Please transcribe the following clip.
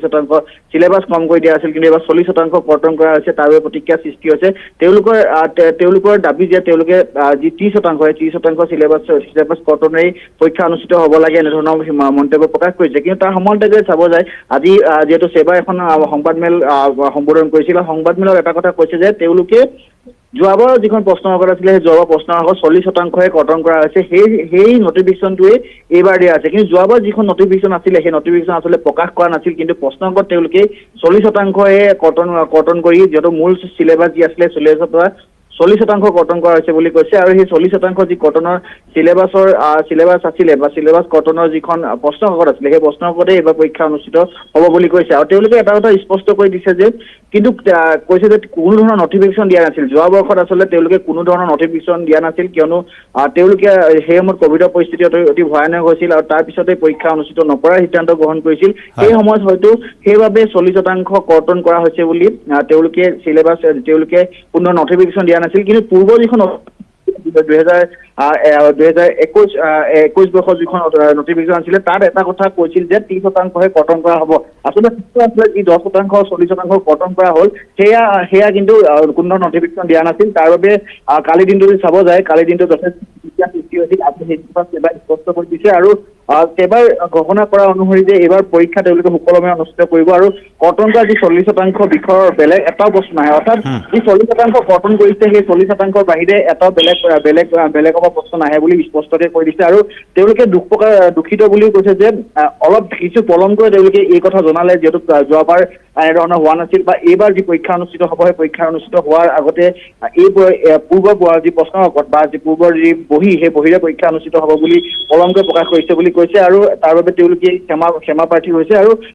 30% syllabus কম কৰি দিয়া আছিল কিন্তু এবাৰ 40% কৰ্তন কৰা হৈছে তাৰ বাবে প্ৰতিক্ৰিয়া সৃষ্টি হৈছে তেওঁলোকৰ দাবী যে তেওঁলোকে যি 30% সিলেবাস কৰ্তনেই পৰীক্ষা অনুষ্ঠিত হ'ব লাগে এনেধৰণৰ মন্তব্য প্ৰকাশ কৰিছে কিন্তু তাৰ সময়তে যে চাব যায় আজি যেহেতু সেবা এখন সংবাদমেল সম্বোধন কৰিছিল সংবাদমেলত এটা কথা কৈছে যে তেওঁলোকে যোৱাবাৰ যিখন প্ৰশ্নকাকত আছিলে সেই যোৱাবাৰ প্ৰশ্নকাকত 40%হে কৰ্তন কৰা হৈছে সেই নটিফিকেশনটোৱে এইবাৰ দিয়া আছে কিন্তু যোৱাবাৰ যিখন নটিফিকেশন আছিলে সেই নটিফিকেশন আসলে প্ৰকাশ কৰা নাছিল কিন্তু প্ৰশ্নকাকত তেওঁলোকে 40%হে কৰ্তন কৰি যেটো মূল সিলেবাস যি আছিলে সিলেবাসৰ পৰা 40% কৰ্তন কৰা হৈছে বুলি কৈছে আৰু সেই 40% যি কৰ্তনৰ সিলেবাস আছিলে বা সিলেবাস কৰ্তনৰ যিখন প্ৰশ্নকাকত আছিলে সেই প্ৰশ্নকাকতে এইবাৰ পৰীক্ষা অনুষ্ঠিত হ'ব বুলি কৈছে আৰু তেওঁলোকে এটা কথা স্পষ্ট কৰি দিছে যে কিন্তু কৈছে যে কোনো ধৰণৰ নটিফিকেশন দিয়া নাছিল যোৱা বৰ্ষত আসলে তেওঁলোকে কোনো ধৰণৰ নটিফিকেশন দিয়া নাছিল কিয়নো তেওঁলোকে সেই সময়ত কোভিডৰ পৰিস্থিতি অতি ভয়ানক হৈছিল আৰু তাৰ পিছতে পৰীক্ষা অনুষ্ঠিত নকৰাৰ সিদ্ধান্ত গ্ৰহণ কৰিছিল সেই সময়ত হয়তো সেইবাবে 40% কৰ্তন কৰা হৈছে বুলি তেওঁলোকে সিলেবাস তেওঁলোকে কোনো নটিফিকেশন দিয়া নাছিল কিন্তু পূৰ্ব যিখন 2021 বৰ্ষৰ যিখন নটিফিকেশন আছিলে তাত এটা কথা কৈছিল যে 30%হে কৰ্তন কৰা হ'ব আসলে যি 10% 40% কৰ্তন কৰা হ'ল সেয়া কিন্তু কোনো নটিফিকেশন দিয়া নাছিল তাৰ বাবে কালি দিনটো চাব যায় কালি দিনটো যথেষ্ট সৃষ্টি হৈছিল আজি সেইবাৰ স্পষ্ট কৰি দিছে আৰু এবাৰ ঘোষণা কৰা অনুসৰি যে এবাৰ পৰীক্ষা তেওঁলোকে সুকলমে অনুষ্ঠিত কৰিব আৰু কৰ্তন কৰা যি 40% বিষয়ৰ বেলেগ এটাও প্ৰশ্ন নাহে অৰ্থাৎ যি 40% কৰ্তন কৰিছে সেই 40%ৰ বাহিৰে এটাও বেলেগ প্ৰশ্ন নাহে বুলি স্পষ্টকৈ কৈ দিছে আৰু তেওঁলোকে দুখিত বুলিও কৈছে যে অলপ কিছু পলমকৈ তেওঁলোকে এই কথা জনালে যেহেতু যোৱাবাৰ এনেধৰণৰ হোৱা নাছিল বা এইবাৰ যি পৰীক্ষা অনুষ্ঠিত হ'ব সেই পৰীক্ষা অনুষ্ঠিত হোৱাৰ আগতে এই পূৰ্বৰ যি প্ৰশ্নকাকত বা যি পূৰ্বৰ যি বহি সেই বহিৰে পৰীক্ষা অনুষ্ঠিত হ'ব বুলি পলমকৈ প্ৰকাশ কৰিছে বুলি কৈছে আৰু তাৰ বাবে তেওঁলোকে ক্ষমা প্ৰাৰ্থী হৈছে আৰু